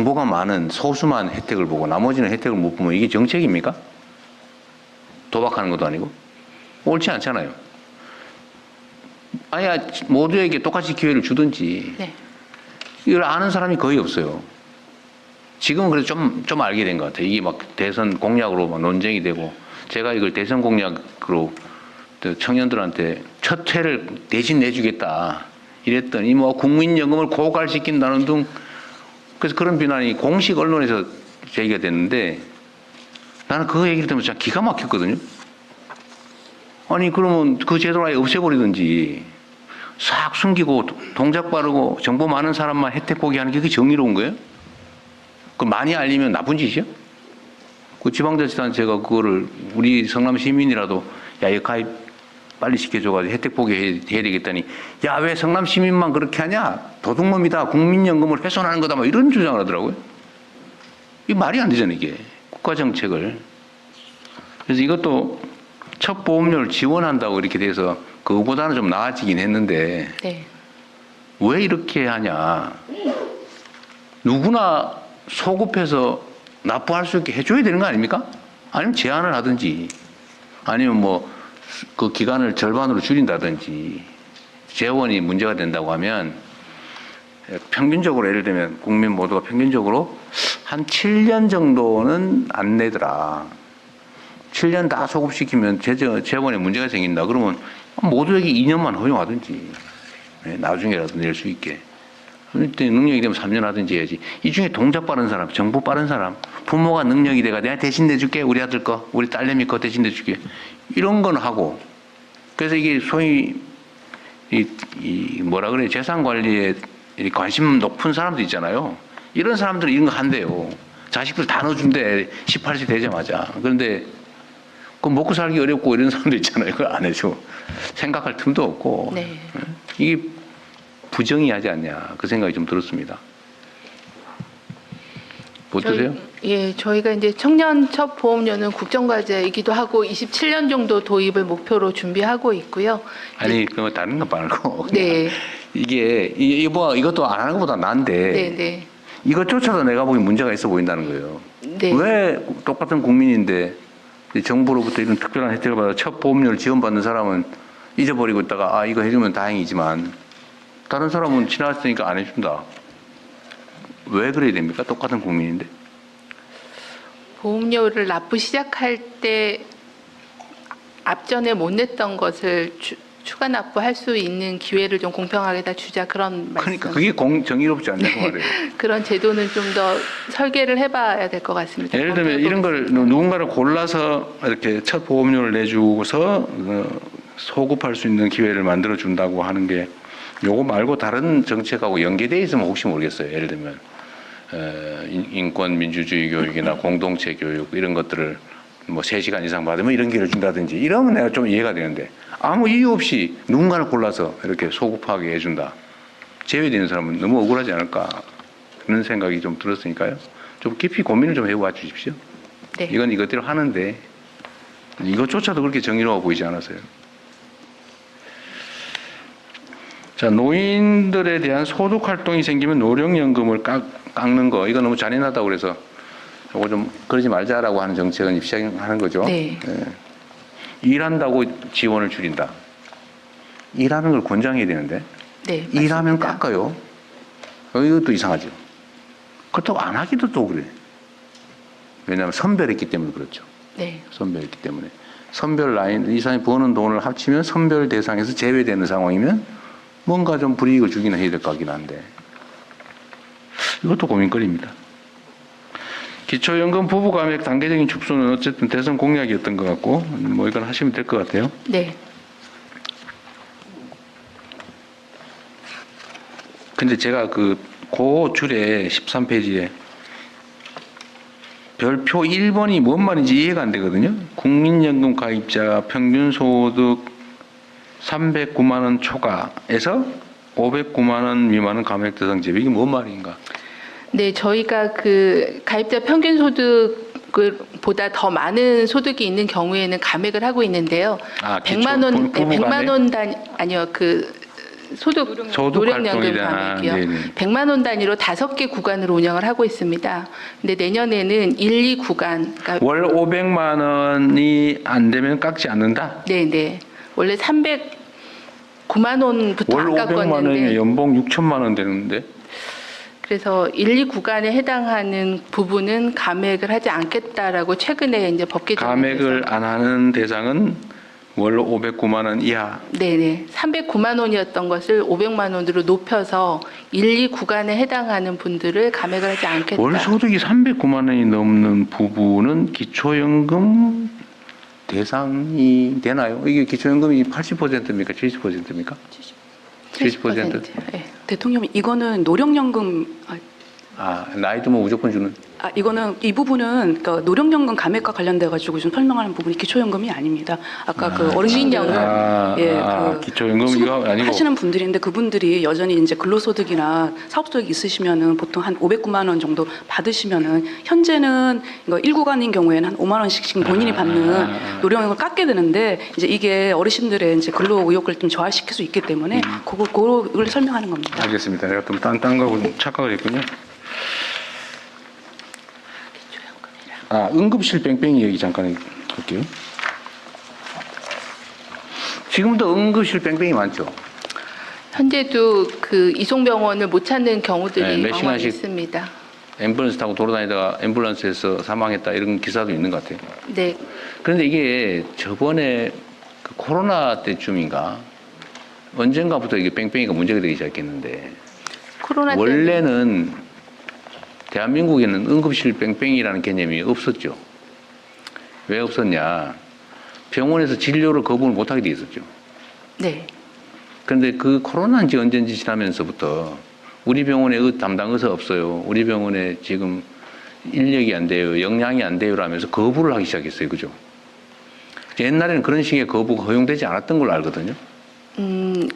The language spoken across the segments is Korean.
정보가 많은 소수만 혜택을 보고 나머지는 혜택을 못 보면 이게 정책입니까? 도박하는 것도 아니고 옳지 않잖아요. 아예 모두에게 똑같이 기회를 주든지. 네. 이걸 아는 사람이 거의 없어요. 지금은 그래도 좀 알게 된 것 같아요. 이게 막 대선 공약으로 막 논쟁이 되고, 제가 이걸 대선 공약으로 청년들한테 첫 회를 대신 내주겠다 이랬더니 뭐 국민연금을 고갈시킨다는 등, 그래서 그런 비난이 공식 언론에서 제기가 됐는데, 나는 그 얘기를 들으면 진짜 기가 막혔거든요. 아니 그러면 그 제도를 아예 없애버리든지 싹 숨기고 동작 빠르고 정보 많은 사람만 혜택 보게 하는 게 그게 정의로운 거예요? 그 많이 알리면 나쁜 짓이요? 그 지방자치단체가 그거를 우리 성남 시민이라도 야 이거 가입 빨리 시켜줘가지고 혜택 보게 해야 되겠다니, 야 왜 성남 시민만 그렇게 하냐? 도둑놈이다. 국민연금을 훼손하는 거다. 뭐 이런 주장을 하더라고요. 이게 말이 안 되잖아요, 이게. 국가 정책을. 그래서 이것도 첫 보험료를 지원한다고 이렇게 돼서 그거보다는 좀 나아지긴 했는데, 네. 왜 이렇게 하냐? 누구나 소급해서 납부할 수 있게 해줘야 되는 거 아닙니까? 아니면 제한을 하든지, 아니면 뭐 그 기간을 절반으로 줄인다든지. 재원이 문제가 된다고 하면 평균적으로, 예를 들면 국민 모두가 평균적으로 한 7년 정도는 안 내더라. 7년 다 소급시키면 재원에 문제가 생긴다. 그러면 모두에게 2년만 허용하든지, 나중에라도 낼 수 있게. 그때 능력이 되면 3년 하든지 해야지. 이 중에 동작 빠른 사람, 정보 빠른 사람, 부모가 능력이 돼가 내가 대신 내줄게, 우리 아들 거, 우리 딸내미 거 대신 내줄게, 이런 건 하고. 그래서 이게 소위 이 뭐라 그래, 재산 관리에 관심 높은 사람들 있잖아요. 이런 사람들은 이런 거 한대요. 자식들 다 넣어준대, 18세 되자마자. 그런데 그 먹고 살기 어렵고 이런 사람들 있잖아요. 그걸 안 해줘. 생각할 틈도 없고. 네. 이게 부정의하지 않냐, 그 생각이 좀 들었습니다. 어떠세요? 예, 저희가 이제 청년 첫 보험료는 국정과제이기도 하고 27년 정도 도입을 목표로 준비하고 있고요. 아니 그 다른 거 말고 네. 이것도 안 하는 것보다 나은데, 네, 네. 이것조차도 내가 보기 문제가 있어 보인다는 거예요. 네. 왜 똑같은 국민인데 정부로부터 이런 특별한 혜택을 받아 첫 보험료를 지원받는 사람은 잊어버리고 있다가 이거 해주면 다행이지만 다른 사람은 지나갔으니까 안 해준다. 왜 그래야 됩니까? 똑같은 국민인데. 보험료를 납부 시작할 때 앞전에 못 냈던 것을 추가 납부할 수 있는 기회를 좀 공평하게 다 주자, 그런 말씀. 그러니까 그게 정의롭지 않냐고 말이에요. 그런 제도는 좀 더 설계를 해봐야 될 것 같습니다. 예를 들면 이런 걸 누군가를 골라서 이렇게 첫 보험료를 내주고서 소급할 수 있는 기회를 만들어 준다고 하는 게, 요거 말고 다른 정책하고 연계되어 있으면 혹시 모르겠어요. 예를 들면 인권 민주주의 교육이나 공동체 교육 이런 것들을 뭐 3시간 이상 받으면 이런 기회를 준다든지, 이러면 내가 좀 이해가 되는데, 아무 이유 없이 누군가를 골라서 이렇게 소급하게 해준다. 제외되는 사람은 너무 억울하지 않을까, 그런 생각이 좀 들었으니까요. 좀 깊이 고민을 좀 해봐 주십시오. 네. 이건 이것대로 하는데 이것조차도 그렇게 정의로워 보이지 않았어요. 자, 노인들에 대한 소득 활동이 생기면 노령연금을 깎는 거, 이거 너무 잔인하다고 그래서 이거 좀 그러지 말자라고 하는 정책은 시작하는 거죠. 네. 일한다고 지원을 줄인다. 일하는 걸 권장해야 되는데, 네, 일하면 맞습니다. 깎아요. 이것도 이상하죠. 그렇다고 안 하기도 또 그래. 왜냐하면 선별했기 때문에 그렇죠. 네. 선별했기 때문에. 선별 라인, 이 사람이 버는 돈을 합치면 선별 대상에서 제외되는 상황이면 뭔가 좀 불이익을 주기는 해야 될 것 같긴 한데, 이것도 고민거리입니다. 기초연금 부부감액 단계적인 축소는 어쨌든 대선 공약이었던 것 같고, 뭐 이건 하시면 될 것 같아요. 네. 근데 제가 그 줄에 13페이지에 별표 1번이 뭔 말인지 이해가 안 되거든요. 국민연금 가입자 평균 소득 309만 원 초과에서 509만 원 미만은 감액 대상 제외, 이게 뭔 말인가? 네, 저희가 그 가입자 평균 소득보다 더 많은 소득이 있는 경우에는 감액을 하고 있는데요. 100만 원, 네, 100만 원 아니요, 그 소득 노령연금 활동이다. 감액이요. 네네. 100만 원 단위로 5개 구간으로 운영을 하고 있습니다. 근데 내년에는 1, 2 구간, 그러니까 월 500만 원이 안 되면 깎지 않는다. 네네. 원래 309만 원부터 월 안 500만 원이면 깎았는데 연봉 6천만 원 되는데. 그래서 1, 2 구간에 해당하는 부분은 감액을 하지 않겠다라고 최근에 이제 법 개정이 감액을 돼서 안 하는 대상은 월 509만 원 이하. 네네. 309만 원이었던 것을 500만 원으로 높여서 1, 2 구간에 해당하는 분들을 감액을 하지 않겠다. 월 소득이 309만 원이 넘는 부분은 기초연금 대상이 되나요? 이게 기초연금이 80%입니까? 70%입니까? 70%? 네. 대통령님 이거는 노령연금 나이 들면 무조건 주는. 이거는 이 부분은 그러니까 노령연금 감액과 관련돼 가지고 좀 설명하는 부분이 기초연금이 아닙니다. 아까 그 어르신들 기초연금 수급 이거 아니고. 하시는 분들인데 그분들이 여전히 이제 근로소득이나 사업소득 있으시면은 보통 한 509만 원 정도 받으시면은 현재는 이거 1구간인 경우에는 한 5만 원씩 본인이 받는 노령연금을 깎게 되는데 이제 이게 어르신들의 이제 근로 의욕을 좀 저하시킬 수 있기 때문에 그걸 설명하는 겁니다. 알겠습니다. 내가 좀 딴 거하고 착각을 했군요. 응급실 뺑뺑이 얘기 잠깐 할게요. 지금도 응급실 뺑뺑이 많죠. 현재도 그 이송병원을 못 찾는 경우들이 네, 몇 왕왕 시간씩 있습니다. 앰뷸런스 타고 돌아다니다가 앰뷸런스에서 사망했다 이런 기사도 있는 것 같아요. 네. 그런데 이게 저번에 그 코로나 때쯤인가 언젠가부터 이게 뺑뺑이가 문제가 되기 시작했는데 코로나 때문에 원래는 대한민국에는 응급실 뺑뺑이라는 개념이 없었죠. 왜 없었냐? 병원에서 진료를 거부를 못하게 돼 있었죠. 네. 그런데 그 코로나인지 언젠지 지나면서부터 우리 병원에 담당 의사 없어요. 우리 병원에 지금 인력이 안 돼요. 역량이 안 돼요. 라면서 거부를 하기 시작했어요. 그죠? 옛날에는 그런 식의 거부가 허용되지 않았던 걸로 알거든요.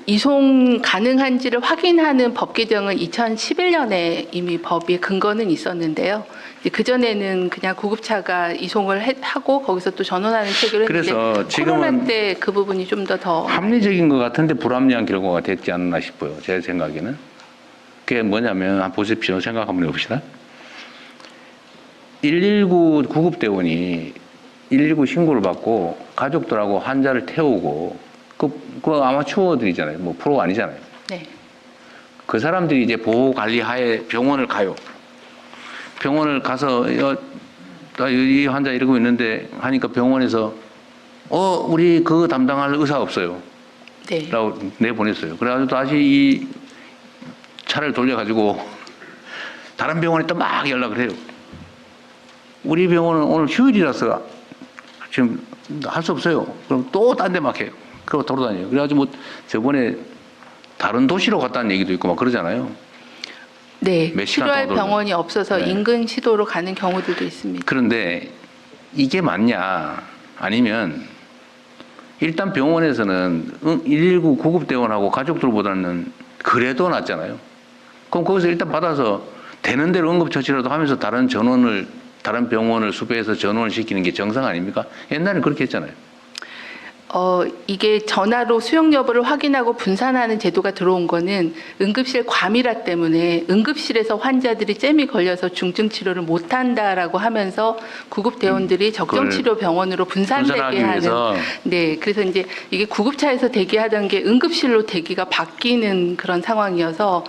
이송 가능한지를 확인하는 법 개정은 2011년에 이미 법의 근거는 있었는데요. 그 전에는 그냥 구급차가 이송을 하고 거기서 또 전원하는 체계를 했는데 그래서 지금은 코로나 때 그 부분이 좀 더 합리적인 것 같은데 불합리한 결과가 됐지 않나 싶어요. 제 생각에는. 그게 뭐냐면 한번 보십시오. 생각 한번 해봅시다. 119 구급대원이 119 신고를 받고 가족들하고 환자를 태우고 그 아마추어들이잖아요. 뭐 프로가 아니잖아요. 네. 그 사람들이 이제 보호 관리 하에 병원을 가요. 병원을 가서 이 환자 이러고 있는데 하니까 병원에서 우리 그 담당할 의사 없어요. 네. 라고 내보냈어요. 그래가지고 다시 이 차를 돌려가지고 다른 병원에 또 막 연락을 해요. 우리 병원은 오늘 휴일이라서 지금 할 수 없어요. 그럼 또 딴 데 막 해요. 그러고 돌아다녀요. 그래가지고 뭐 저번에 다른 도시로 갔다는 얘기도 있고 막 그러잖아요. 네. 몇 시간 치료할 정도 병원이 없어서 네. 인근 시도로 가는 경우들도 있습니다. 그런데 이게 맞냐? 아니면 일단 병원에서는 119 구급대원하고 가족들보다는 그래도 낫잖아요. 그럼 거기서 일단 받아서 되는 대로 응급처치라도 하면서 다른 병원을 수배해서 전원을 시키는 게 정상 아닙니까? 옛날에는 그렇게 했잖아요. 이게 전화로 수용 여부를 확인하고 분산하는 제도가 들어온 거는 응급실 과밀화 때문에 응급실에서 환자들이 잼이 걸려서 중증 치료를 못 한다라고 하면서 구급 대원들이 적정 치료 병원으로 분산되게 분산하기 하는 위해서. 네, 그래서 이제 이게 구급차에서 대기하던 게 응급실로 대기가 바뀌는 그런 상황이어서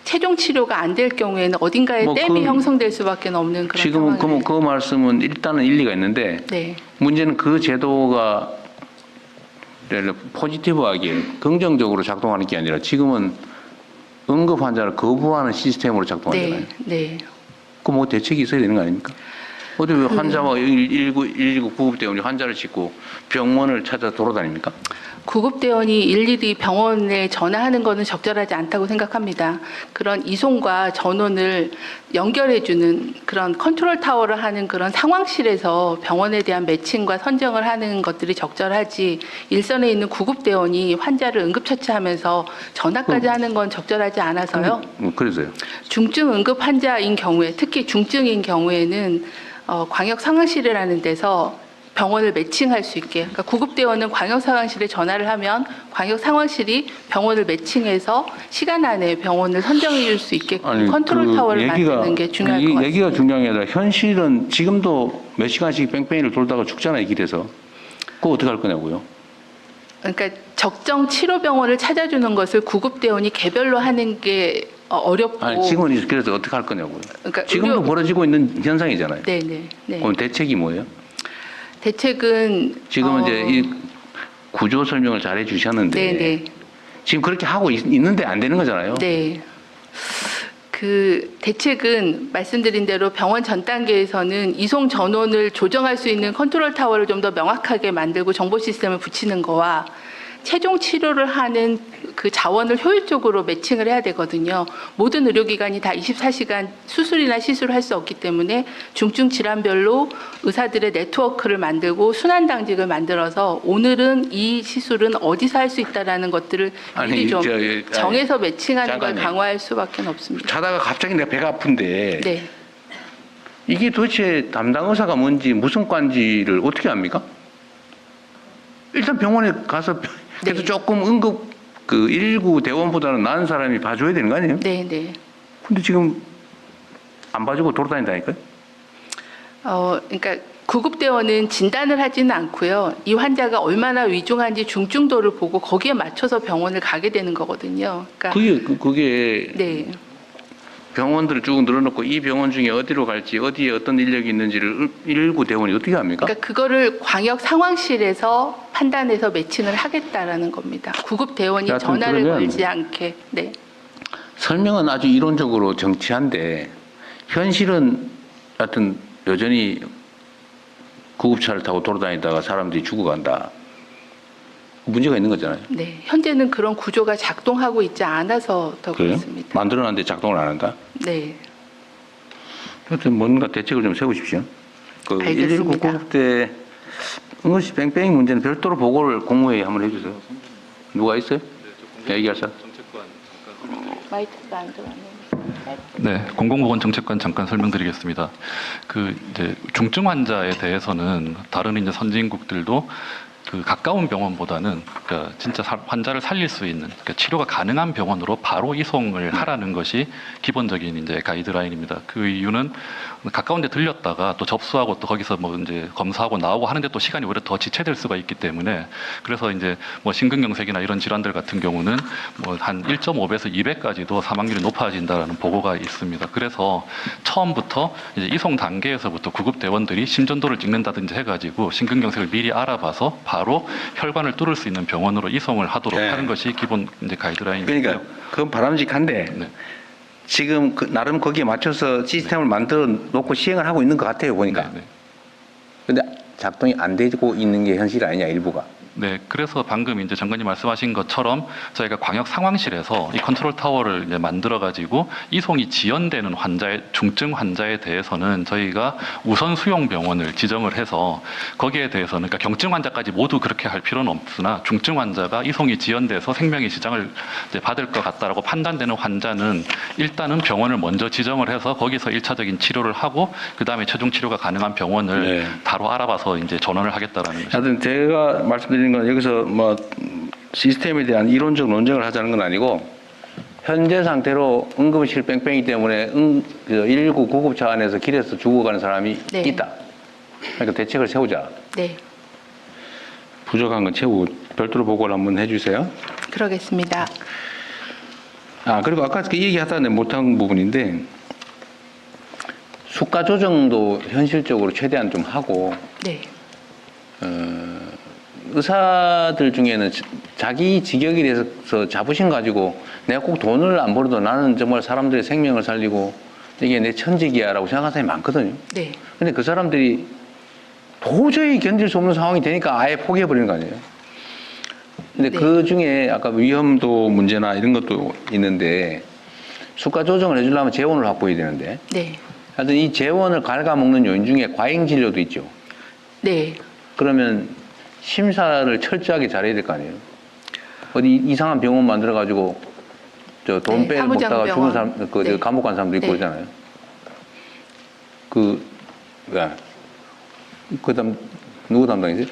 최종 치료가 안 될 경우에는 어딘가에 뭐 댐이 형성될 수밖에 없는 그런 지금은 상황입니다. 그 말씀은 일단은 일리가 있는데 네. 문제는 그 제도가 포지티브하게 긍정적으로 작동하는 게 아니라 지금은 응급 환자를 거부하는 시스템으로 작동하잖아요. 네. 네. 그 뭐 대책이 있어야 되는 거 아닙니까? 어디 왜 환자와 119 구급대원이 환자를 싣고 병원을 찾아 돌아다닙니까? 구급대원이 일일이 병원에 전화하는 것은 적절하지 않다고 생각합니다. 그런 이송과 전원을 연결해주는 그런 컨트롤 타워를 하는 그런 상황실에서 병원에 대한 매칭과 선정을 하는 것들이 적절하지 일선에 있는 구급대원이 환자를 응급처치하면서 전화까지 하는 건 적절하지 않아서요. 그래서요. 중증 응급 환자인 경우에 특히 중증인 경우에는 광역 상황실이라는 데서 병원을 매칭할 수 있게. 그러니까 구급대원은 광역상황실에 전화를 하면 광역상황실이 병원을 매칭해서 시간 안에 병원을 선정해 줄 수 있게 컨트롤 타워를 만드는 게 중요할 것 같습니다. 얘기가 중요한 게 아니라 현실은 지금도 몇 시간씩 뺑뺑이를 돌다가 죽잖아요, 길에서. 그거 어떻게 할 거냐고요. 그러니까 적정 치료 병원을 찾아주는 것을 구급대원이 개별로 하는 게 어렵고. 아니, 지금은 그래서 어떻게 할 거냐고요. 그러니까 지금도 벌어지고 있는 현상이잖아요. 네네. 네. 그럼 대책이 뭐예요? 대책은 지금은 이제 이 구조 설명을 잘 해주셨는데 네네. 지금 그렇게 하고 있는데 안 되는 거잖아요. 네. 그 대책은 말씀드린 대로 병원 전 단계에서는 이송 전원을 조정할 수 있는 컨트롤 타워를 좀 더 명확하게 만들고 정보 시스템을 붙이는 거와 최종 치료를 하는 그 자원을 효율적으로 매칭을 해야 되거든요. 모든 의료기관이 다 24시간 수술이나 시술을 할 수 없기 때문에 중증 질환별로 의사들의 네트워크를 만들고 순환 당직을 만들어서 오늘은 이 시술은 어디서 할 수 있다라는 것들을 미리 좀 정해서 매칭하는 걸 강화할 수밖에 없습니다. 자다가 갑자기 내가 배가 아픈데 네. 이게 도대체 담당 의사가 뭔지 무슨 과인지를 어떻게 압니까? 일단 병원에 가서 그래서 네. 조금 응급 그 119 대원보다는 나은 사람이 봐줘야 되는 거 아니에요? 네, 네. 근데 지금 안 봐주고 돌아다닌다니까요? 그러니까 구급대원은 진단을 하지는 않고요. 이 환자가 얼마나 위중한지 중증도를 보고 거기에 맞춰서 병원을 가게 되는 거거든요. 그러니까 그게 네. 병원들을 쭉 늘어놓고 이 병원 중에 어디로 갈지 어디에 어떤 인력이 있는지를 119 대원이 어떻게 합니까? 그러니까 그거를 광역 상황실에서 판단해서 매칭을 하겠다라는 겁니다. 구급대원이 여하튼 전화를 그러면 걸지 않게. 네. 설명은 아주 이론적으로 정치한데 현실은 하여튼 여전히 구급차를 타고 돌아다니다가 사람들이 죽어간다. 문제가 있는 거잖아요. 네. 현재는 그런 구조가 작동하고 있지 않아서 더 그래요? 그렇습니다. 만들어놨는데 작동을 안 한다? 네. 하여튼 뭔가 대책을 좀 세우십시오. 그 119 알겠습니다. 구급대 응급실 뺑뺑이 문제는 별도로 보고를 공무회의 한번 해주세요. 누가 있어요? 얘기할 사람? 마이크가 안 들어왔네요. 네, 공공보건 정책관 잠깐 설명드리겠습니다. 그 이제 중증 환자에 대해서는 다른 이제 선진국들도 그 가까운 병원보다는 그러니까 진짜 환자를 살릴 수 있는 그러니까 치료가 가능한 병원으로 바로 이송을 하라는 것이 기본적인 이제 가이드라인입니다. 그 이유는 가까운 데 들렸다가 또 접수하고 또 거기서 뭐 이제 검사하고 나오고 하는데 또 시간이 오히려 더 지체될 수가 있기 때문에 그래서 이제 뭐 심근경색이나 이런 질환들 같은 경우는 뭐 한 1.5배에서 2배까지도 사망률이 높아진다라는 보고가 있습니다. 그래서 처음부터 이제 이송 단계에서부터 구급 대원들이 심전도를 찍는다든지 해가지고 심근경색을 미리 알아봐서 바로 혈관을 뚫을 수 있는 병원으로 이송을 하도록 네. 하는 것이 기본 이제 가이드라인입니다. 그러니까 그건 바람직한데 네. 지금 나름 거기에 맞춰서 시스템을 만들어 놓고 시행을 하고 있는 것 같아요 보니까. 네. 근데 작동이 안 되고 있는 게 현실 아니냐 일부가. 네, 그래서 방금 이제 장관님 말씀하신 것처럼 저희가 광역 상황실에서 이 컨트롤 타워를 이제 만들어 가지고 이송이 지연되는 중증 환자에 대해서는 저희가 우선 수용 병원을 지정을 해서 거기에 대해서는 그러니까 경증 환자까지 모두 그렇게 할 필요는 없으나 중증 환자가 이송이 지연돼서 생명의 지장을 이제 받을 것 같다라고 판단되는 환자는 일단은 병원을 먼저 지정을 해서 거기서 1차적인 치료를 하고 그 다음에 최종 치료가 가능한 병원을 네. 바로 알아봐서 이제 전원을 하겠다라는 것입니다. 하여튼 제가 말씀드리는 건 여기서 뭐 시스템에 대한 이론적 논쟁을 하자는 건 아니고 현재 상태로 응급실 뺑뺑이 때문에 119 구급차 안에서 길에서 죽어가는 사람이 네. 있다. 그러니까 대책을 세우자. 네. 부족한 건 채우고 별도로 보고를 한번 해주세요. 그러겠습니다. 그리고 아까 그 얘기하다가 못한 부분인데 수가 조정도 현실적으로 최대한 좀 하고 네. 의사들 중에는 자기 직역에 대해서 자부심 가지고 내가 꼭 돈을 안 벌어도 나는 정말 사람들의 생명을 살리고 이게 내 천직이야라고 생각하는 사람이 많거든요. 네. 근데 그 사람들이 도저히 견딜 수 없는 상황이 되니까 아예 포기해버리는 거 아니에요. 근데 네. 그 중에 아까 위험도 문제나 이런 것도 있는데 수가 조정을 해주려면 재원을 확보해야 되는데 네. 하여튼 이 재원을 갉아먹는 요인 중에 과잉 진료도 있죠. 네. 그러면 심사를 철저하게 잘해야 될 거 아니에요. 어디 이상한 병원 만들어가지고 저 돈 네, 빼를 먹다가 사무장병원. 죽은 사람, 네. 감옥 간 사람도 있고 네. 그러잖아요. 그다음 누구 담당이세요?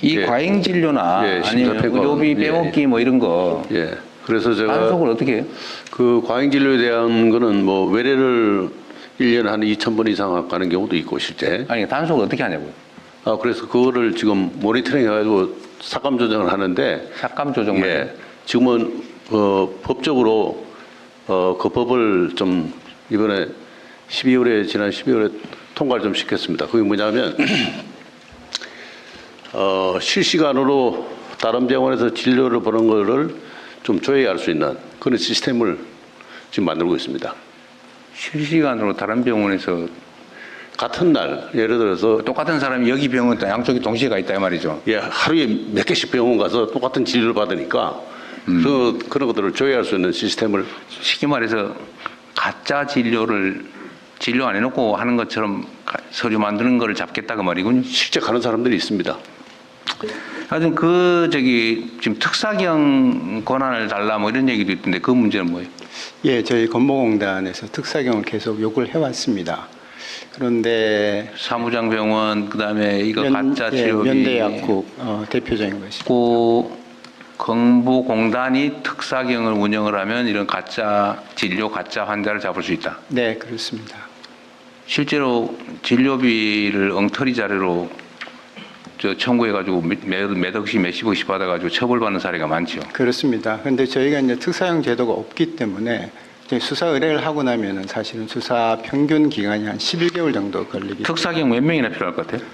이 예. 과잉 진료나 예, 아니면 심사평가. 의료비 빼먹기 예. 뭐 이런 거 예. 그래서 제가 단속을 어떻게 해요? 그 과잉 진료에 대한 거는 뭐 외래를 1년에 한 2,000번 이상 가는 경우도 있고 실제. 아니 단속을 어떻게 하냐고요? 그래서 그거를 지금 모니터링 해가지고 삭감 조정을 하는데. 삭감 조정만. 예. 지금은 법적으로 그 법을 좀 이번에 지난 12월에 통과를 좀 시켰습니다. 그게 뭐냐면 실시간으로 다른 병원에서 진료를 보는 거를 좀 조회할 수 있는 그런 시스템을 지금 만들고 있습니다. 실시간으로 다른 병원에서 같은 날 예를 들어서 똑같은 사람이 여기 병원 또 양쪽이 동시에 가 있다 이 말이죠. 예, 하루에 몇 개씩 병원 가서 똑같은 진료를 받으니까 그런 것들을 조회할 수 있는 시스템을. 쉽게 말해서 가짜 진료 안 해놓고 하는 것처럼 서류 만드는 거를 잡겠다 그 말이군요. 실제 가는 사람들이 있습니다. 하여튼 지금 특사경 권한을 달라 뭐 이런 얘기도 있던데 그 문제는 뭐예요? 예, 저희 건보공단에서 특사경을 계속 요구를 해왔습니다. 그런데 사무장병원 그다음에 이거 가짜 치료비 면대약국 대표적인 것이. 그 건보공단이 특사경을 운영을 하면 이런 가짜 진료, 가짜 환자를 잡을 수 있다. 네, 그렇습니다. 실제로 진료비를 엉터리 자료로 청구해가지고 몇 억씩 몇십억씩 받아가지고 처벌받는 사례가 많죠. 그렇습니다. 그런데 저희가 이제 특사경 제도가 없기 때문에 이제 수사 의뢰를 하고 나면은 사실은 수사 평균 기간이 한 11개월 정도 걸리기. 특사경 몇 명이나 필요할 것 같아요?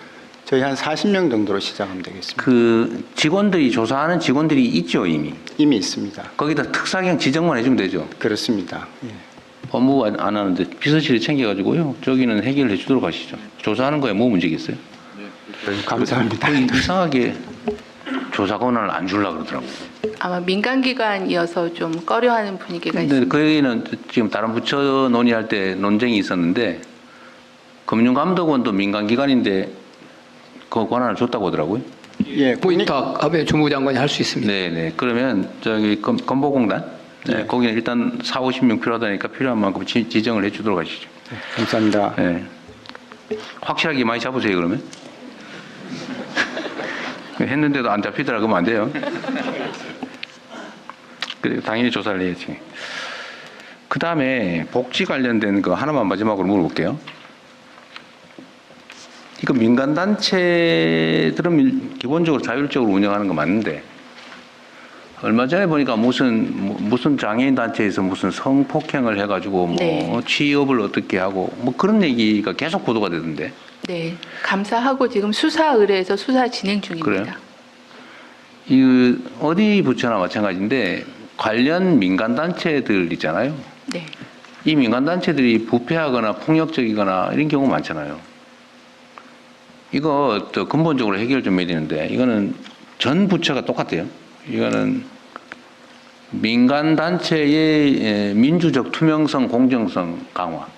저희 한 40명 정도로 시작하면 되겠습니다. 그 직원들이 조사하는 직원들이 있죠 이미. 이미 있습니다. 거기다 특사경 지정만 해주면 되죠. 그렇습니다. 예. 법무부 안 하는데 비서실에 챙겨가지고요. 저기는 해결해 주도록 하시죠. 조사하는 거에 뭐 문제겠어요? 감사합니다. 거의 이상하게 조사 권한을 안 주려고 그러더라고요. 아마 민간기관이어서 좀 꺼려하는 분위기가 근데 있습니다. 그 얘기는 지금 다른 부처 논의할 때 논쟁이 있었는데 금융감독원도 민간기관인데 그 권한을 줬다고 하더라고요. 예, 부위탁 아베 주무장관이 할 수 있습니다. 네네. 그러면 건보공단 네, 거기는 일단 40-50명 필요하다니까 필요한 만큼 지정을 해주도록 하시죠. 감사합니다. 네. 확실하게 많이 잡으세요 그러면. 했는데도 안 잡히더라 그러면 안 돼요. 그래 당연히 조사를 해야지. 그 다음에 복지 관련된 거 하나만 마지막으로 물어볼게요. 이거 민간 단체들은 기본적으로 자율적으로 운영하는 거 맞는데 얼마 전에 보니까 무슨 장애인 단체에서 무슨 성폭행을 해가지고 뭐 네. 취업을 어떻게 하고 뭐 그런 얘기가 계속 보도가 되던데. 네, 감사하고 지금 수사 의뢰해서 수사 진행 중입니다. 그래요? 이 어디 부처나 마찬가지인데 관련 민간 단체들 있잖아요. 네, 이 민간 단체들이 부패하거나 폭력적이거나 이런 경우 많잖아요. 이거 또 근본적으로 해결 좀 해야 되는데 이거는 전 부처가 똑같아요. 이거는 민간 단체의 민주적 투명성, 공정성 강화,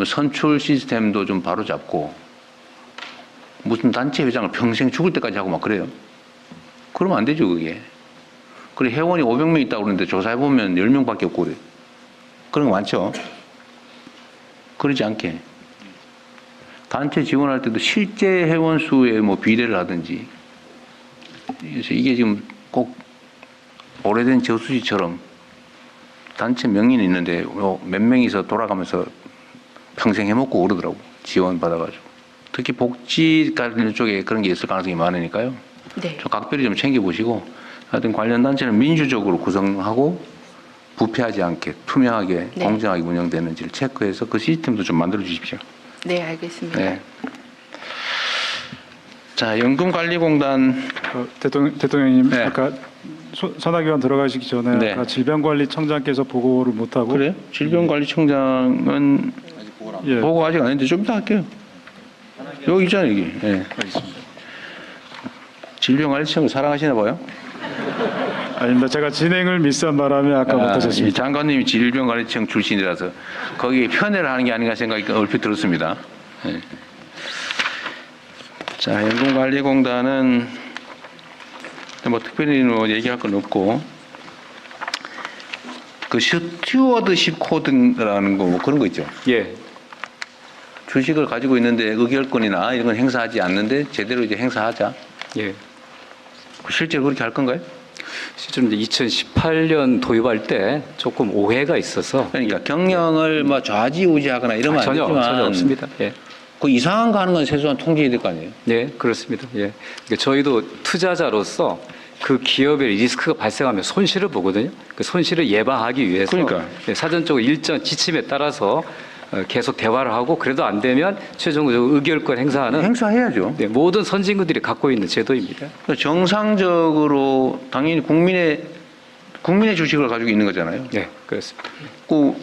선출 시스템도 좀 바로 잡고 무슨 단체 회장을 평생 죽을 때까지 하고 막 그래요. 그러면 안 되죠 그게. 그래 회원이 500명 있다고 그러는데 조사해보면 10명밖에 없고 그래. 그런 거 많죠. 그러지 않게 단체 지원할 때도 실제 회원 수에 뭐 비례를 하든지. 그래서 이게 지금 꼭 오래된 저수지처럼 단체 명의는 있는데 몇 명이서 돌아가면서 평생 해먹고 그러더라고. 지원 받아가지고. 특히 복지 관련 쪽에 그런 게 있을 가능성이 많으니까요. 네, 좀 각별히 좀 챙겨보시고 하여튼 관련 단체는 민주적으로 구성하고 부패하지 않게 투명하게 네. 공정하게 운영되는지를 체크해서 그 시스템도 좀 만들어 주십시오. 네, 알겠습니다. 네. 자, 연금관리공단 대통령님 네. 아까 선악위원 들어가시기 전에 네. 아까 질병관리청장께서 보고를 못 하고 그래요? 질병관리청장은 예. 보고 아직 안 했는데 좀 이따 할게요. 여기 있잖아요, 여기. 네. 질병관리청을 사랑하시나 봐요? 아닙니다. 제가 진행을 미스한 바람에 아까 이 못하셨습니다. 장관님이 질병관리청 출신이라서 거기에 편애를 하는 게 아닌가 생각이 얼핏 들었습니다. 네. 자, 연금관리공단은 뭐 특별히 뭐 얘기할 건 없고 그 스튜어드십 코드라는 거 뭐 그런 거 있죠. 예. 주식을 가지고 있는데 의결권이나 이런 건 행사하지 않는데 제대로 이제 행사하자. 예. 실제로 그렇게 할 건가요? 실제로 이제 2018년 도입할 때 조금 오해가 있어서 그러니까 경영을 뭐 좌지우지하거나 이러면 안 전혀 되지만 전혀 없습니다. 예. 그 이상한 거 하는 건 최소한 통제해야 될 거 아니에요? 네, 그렇습니다. 예. 그러니까 저희도 투자자로서 그 기업의 리스크가 발생하면 손실을 보거든요. 그 손실을 예방하기 위해서 그러니까. 예, 사전적으로 일정 지침에 따라서 계속 대화를 하고 그래도 안 되면 최종적으로 의결권 행사하는 행사해야죠. 네, 모든 선진국들이 갖고 있는 제도입니다. 정상적으로 당연히 국민의 주식을 가지고 있는 거잖아요. 네, 그렇습니다. 그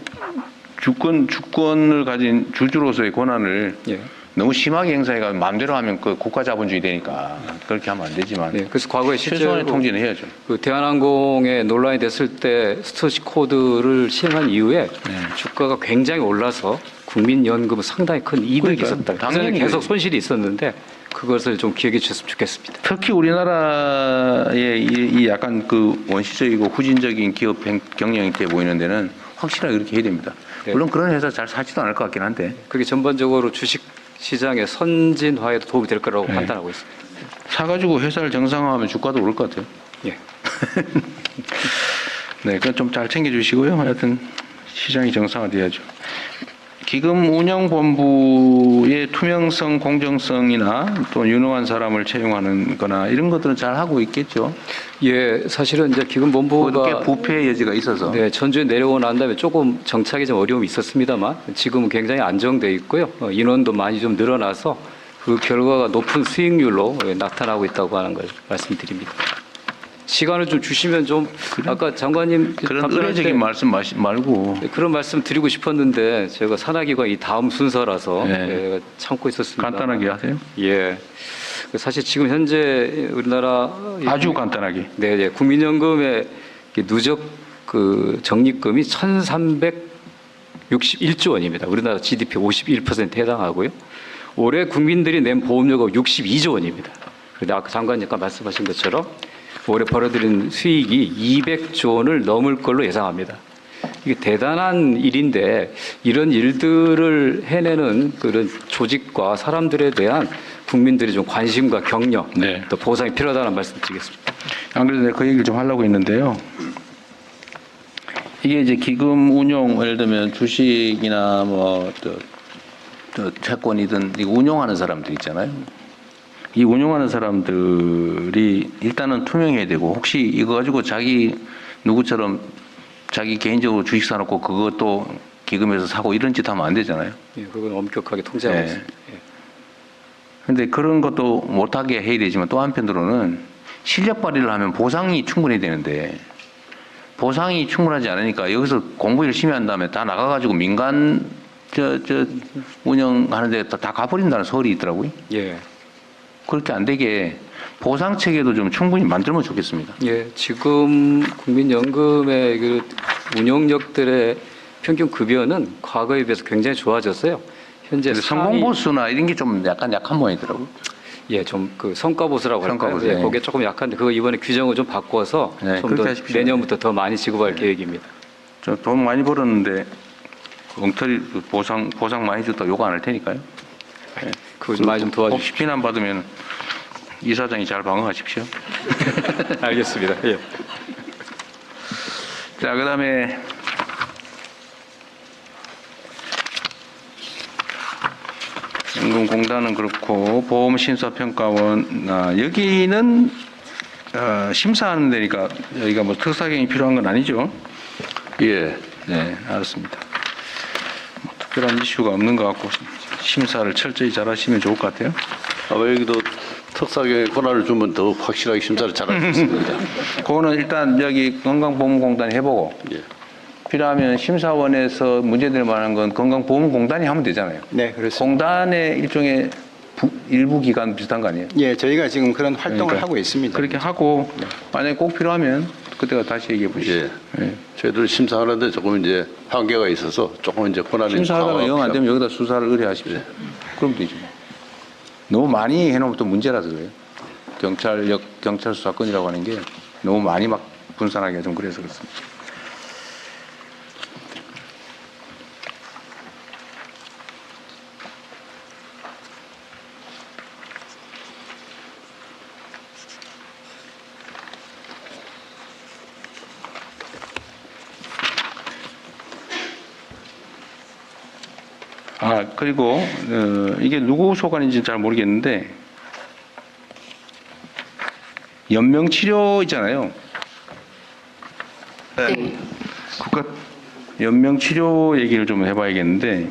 주권을 가진 주주로서의 권한을 예. 너무 심하게 행사해가 마음대로 하면 그 국가 자본주의 되니까 그렇게 하면 안 되지만 네, 그래서 과거에 실제로 최소한의 통제는 해야죠. 그 대한항공에 논란이 됐을 때 스토시 코드를 시행한 이후에 주가가 굉장히 올라서 국민연금은 상당히 큰 이득이 그러니까, 있었다. 당연히 그전에 계속 그래요. 손실이 있었는데 그것을 좀 기억해 주셨으면 좋겠습니다. 특히 우리나라의 이 약간 그 원시적이고 후진적인 기업 경영이 돼 보이는 데는 확실하게 그렇게 해야 됩니다. 네. 물론 그런 회사 잘 사지도 않을 것 같긴 한데 그게 전반적으로 주식 시장의 선진화에도 도움이 될 거라고 네. 판단하고 있습니다. 사가지고 회사를 정상화하면 주가도 오를 것 같아요. 예. 네, 그건 좀 잘 챙겨주시고요. 하여튼 시장이 정상화돼야죠. 기금 운영본부의 투명성, 공정성이나 또 유능한 사람을 채용하는 거나 이런 것들은 잘 하고 있겠죠. 예, 사실은 이제 기금본부가 그렇게 부패의 여지가 있어서. 네, 전주에 내려오고 난 다음에 조금 정착이 좀 어려움이 있었습니다만 지금은 굉장히 안정돼 있고요. 인원도 많이 좀 늘어나서 그 결과가 높은 수익률로 나타나고 있다고 하는 걸 말씀드립니다. 시간을 좀 주시면 좀 아까 장관님 그런 답변할 때 의례적인 말씀 말고 네, 그런 말씀 드리고 싶었는데 제가 산하기관 이 다음 순서라서 네. 예, 참고 있었습니다. 간단하게 하세요. 예. 사실 지금 현재 우리나라 아주 간단하게. 네, 네. 국민연금의 누적 그 적립금이 1,361조 원입니다. 우리나라 GDP 51%에 해당하고요. 올해 국민들이 낸 보험료가 62조 원입니다. 그런데 아까 장관님 말씀하신 것처럼 올해 벌어들인 수익이 200조 원을 넘을 걸로 예상합니다. 이게 대단한 일인데 이런 일들을 해내는 그런 조직과 사람들에 대한 국민들의 좀 관심과 격려, 네. 또 보상이 필요하다는 말씀드리겠습니다. 안 그래도 내가 그 얘기를 좀 하려고 했는데요. 이게 이제 기금 운용, 예를 들면 주식이나 뭐 또 채권이든 이거 운용하는 사람들 있잖아요. 이 운용하는 사람들이 일단은 투명해야 되고 혹시 이거 가지고 자기 누구처럼 자기 개인적으로 주식 사놓고 그것도 기금에서 사고 이런 짓 하면 안 되잖아요. 예, 그건 엄격하게 통제하고 네. 있습니다. 예. 근데 그런 것도 못하게 해야 되지만 또 한편으로는 실력 발휘를 하면 보상이 충분히 되는데 보상이 충분하지 않으니까 여기서 공부 열심히 한 다음에 다 나가가지고 민간 운영하는데 다 가버린다는 설이 있더라고요. 예. 그렇게 안 되게 보상 체계도 좀 충분히 만들면 좋겠습니다. 예, 지금 국민연금의 그 운용력들의 평균 급여는 과거에 비해서 굉장히 좋아졌어요. 현재 성공 보수나 이런 게 좀 약간 약한 모양이더라고요. 예, 좀 그 성과 보수라고 할까요? 성과 보수, 예, 그게 조금 약한데 그거 이번에 규정을 좀 바꿔서 네, 좀 그렇게 더 하십시오. 내년부터 더 많이 지급할 계획입니다. 저 돈 많이 벌었는데 엉터리 보상 많이 줬다 요거 안 할 테니까요. 네. 그거 좀 많이 좀 도와주십시오. 혹시 비난 받으면 이사장이 잘 방어하십시오. 알겠습니다. 예. 자, 그다음에 연금공단은 그렇고 보험심사평가원 여기는 심사하는 데니까 여기가 뭐 특사경이 필요한 건 아니죠? 예. 네, 알았습니다. 뭐 특별한 이슈가 없는 것 같고 심사를 철저히 잘하시면 좋을 것 같아요. 아마 여기도 특사경에 권한을 주면 더 확실하게 심사를 잘할 수 있습니다. 그거는 일단 여기 건강보험공단이 해보고 예. 필요하면 심사원에서 문제될 만한 건 건강보험공단이 하면 되잖아요. 네, 그렇습니다. 공단의 일종의 일부 기관 비슷한 거 아니에요? 예, 저희가 지금 그런 활동을 그러니까 하고 있습니다. 그렇게 하고 만약에 꼭 필요하면 그때가 다시 얘기해 보시죠. 예. 예. 저희들 심사하는데 조금 이제 한계가 있어서 조금 이제 권한이 심사하다가 강화가 영 안 되면 필요합니다. 여기다 수사를 의뢰하십시오. 그럼 되죠. 너무 많이 해놓으면 또 문제라서 그래요. 경찰 수사권이라고 하는 게 너무 많이 막 분산하기가 좀 그래서 그렇습니다. 그리고 이게 누구 소관인지 잘 모르겠는데 연명치료 있잖아요. 네. 국가 연명치료 얘기를 좀 해봐야겠는데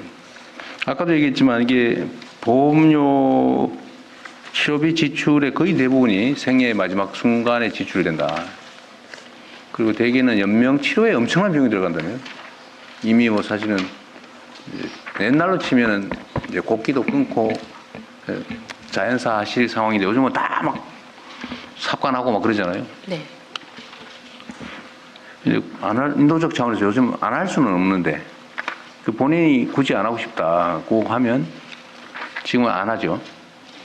아까도 얘기했지만 이게 보험료 치료비 지출의 거의 대부분이 생애의 마지막 순간에 지출이 된다. 그리고 대개는 연명치료에 엄청난 비용이 들어간다면 이미 뭐 사실은 옛날로 치면은 이제 곡기도 끊고 자연사 하실 상황인데 요즘은 다 막 삽관하고 막 그러잖아요. 네. 이제 인도적 차원에서 요즘 안 할 수는 없는데 그 본인이 굳이 안 하고 싶다고 하면 지금은 안 하죠.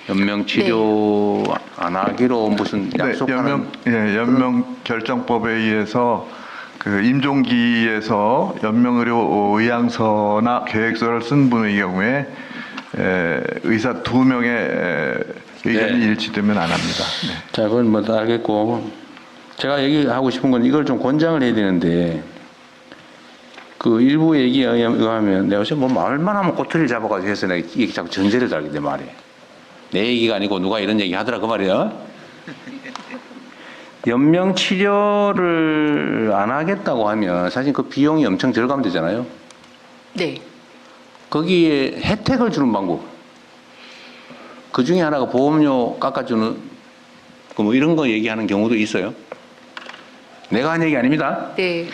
연명치료 안 하기로 무슨 약속하는 연명 결정법에 의해서 그 임종기에서 연명의료 의향서나 계획서를 쓴 분의 경우에 의사 2명의 의견이 일치되면 안 합니다. 네. 자, 그건 뭐 다 알겠고 제가 얘기하고 싶은 건 이걸 좀 권장을 해야 되는데 그 일부 얘기에 의하면 내가 요새 뭐 말만 하면 꼬투리를 잡아가지고 해서 내가 이게 자꾸 전제를 달게 돼 말이야. 내 얘기가 아니고 누가 이런 얘기 하더라 그 말이야. 연명 치료를 안 하겠다고 하면 사실 그 비용이 엄청 절감되잖아요. 네. 거기에 혜택을 주는 방법. 그 중에 하나가 보험료 깎아주는 그 뭐 이런 거 얘기하는 경우도 있어요. 내가 한 얘기 아닙니다. 네.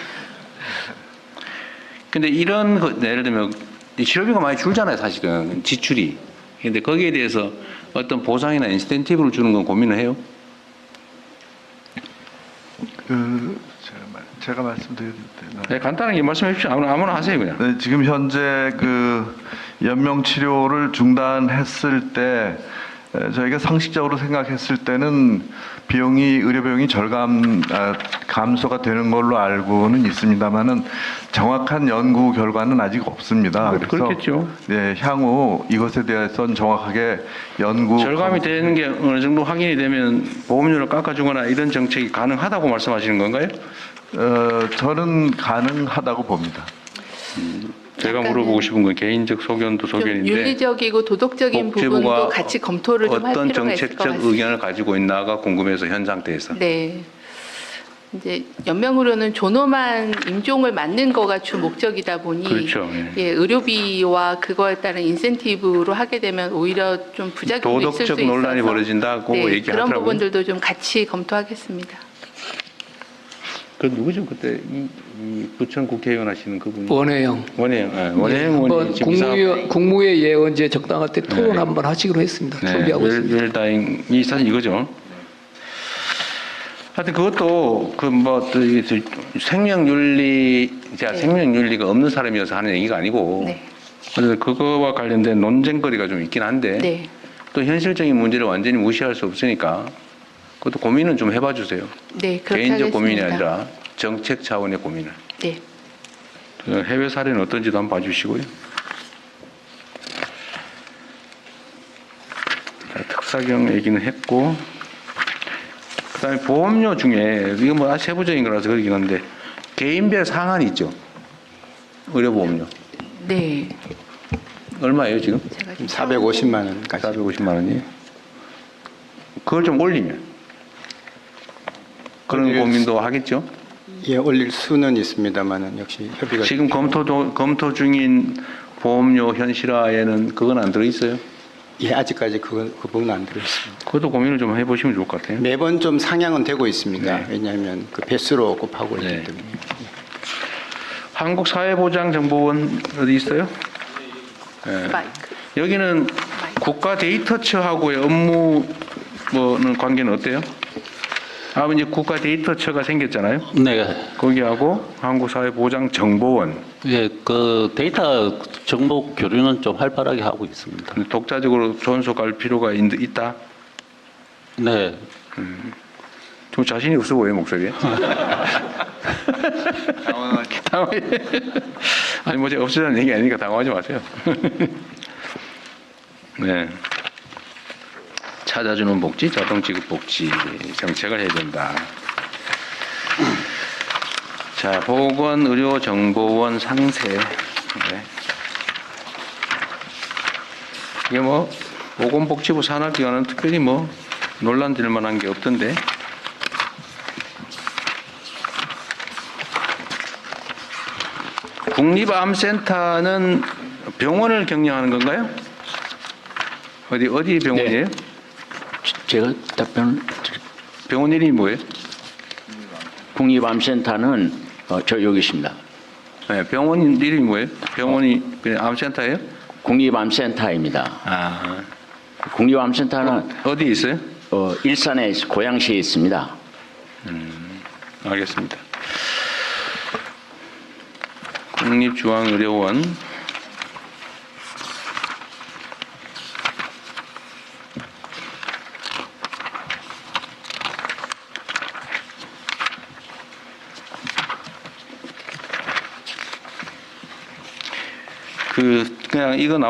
근데 이런 거 예를 들면 이 치료비가 많이 줄잖아요, 사실은 지출이. 근데 거기에 대해서 어떤 보상이나 인센티브를 주는 건 고민을 해요. 제가 말씀드려도 되나요? 네, 간단하게 말씀해 주십시오. 아무나 하세요 그냥. 네, 지금 현재 그 연명 치료를 중단했을 때 저희가 상식적으로 생각했을 때는 의료 비용이 감소가 되는 걸로 알고는 있습니다만은 정확한 연구 결과는 아직 없습니다. 그래서 그렇겠죠. 네, 향후 이것에 대해서는 정확하게 연구 절감이 되는 게 어느 정도 확인이 되면 보험료를 깎아주거나 이런 정책이 가능하다고 말씀하시는 건가요? 저는 가능하다고 봅니다. 제가 약간은 물어보고 싶은 건 개인적 소견도 좀 소견인데 윤리적이고 도덕적인 부분도 복지부가 같이 검토를 좀 할 어떤 필요가 있을 것 정책적 같습니다. 의견을 가지고 있나가 궁금해서 현 상태에서. 네. 이제 연명의료는 존엄한 임종을 맞는 거가 주 목적이다 보니 그렇죠. 예. 의료비와 그거에 따른 인센티브로 하게 되면 오히려 좀 부작용이 있을 수 도덕적 있어서 논란이 벌어진다고 네, 얘기하더라고요. 그런 부분들도 좀 같이 검토하겠습니다. 그 누구죠 그때 이 부천 국회의원 하시는 그분이 원혜영. 원혜영 한번 국무회 예언제 적당할 때 토론 네. 한번 하시기로 했습니다. 준비하고 있습니다. 웰다잉이 사실 이거죠. 하여튼 그것도 생명윤리가 없는 사람이어서 하는 얘기가 아니고 네. 그래서 그거와 관련된 논쟁거리가 좀 있긴 한데 네. 또 현실적인 문제를 완전히 무시할 수 없으니까 그것도 고민은 좀 해봐 주세요. 네, 그렇게 개인적 하겠습니다. 고민이 아니라 정책 차원의 고민을. 네. 해외 사례는 어떤지도 한번 봐주시고요. 자, 특사경 얘기는 했고, 그다음에 보험료 중에 이건 뭐 세부적인 거라서 그러긴 한데 개인별 상한이 있죠. 의료보험료 네. 얼마예요 지금? 제가 좀 450만 원까지. 450만 원이에요. 그걸 좀 올리면 그런 고민도 하겠죠. 예, 올릴 수는 있습니다만은 역시 협의가 지금 검토 중인 보험료 현실화에는 그건 안 들어 있어요. 예, 아직까지 그 부분은 안 들어있습니다. 그것도 고민을 좀 해보시면 좋을 것 같아요. 매번 좀 상향은 되고 있습니다. 네. 왜냐하면 그 배수로 곱하고 있기 네. 때문에. 한국사회보장정보원 어디 있어요? 네. 마이크. 여기는 국가 데이터처하고의 업무는 관계는 어때요? 이제 국가 데이터처가 생겼잖아요. 네. 거기하고 한국사회보장정보원 예, 그 데이터 정보 교류는 좀 활발하게 하고 있습니다. 독자적으로 존속할 필요가 있다. 네. 좀 자신이 없어 보여요 목소리에. 아니 뭐 제가 없으라는 얘기 아니니까 당황하지 마세요. 네. 찾아주는 복지, 자동지급 복지 정책을 해야 된다. 자, 보건의료정보원 상세. 네. 이게 뭐 보건복지부 산하기관은 특별히 뭐 논란될 만한 게 없던데. 국립암센터는 병원을 경영하는 건가요? 어디 병원이에요? 제가 답변을 병원 이름이 뭐예요? 국립암센터는 저 여기 있습니다. 네, 병원 이름이 뭐예요? 병원이 그냥 암센터예요? 국립암센터입니다. 아, 국립암센터는 어디 있어요? 일산에 고양시에 있습니다. 알겠습니다. 국립중앙의료원 그냥 이거 나오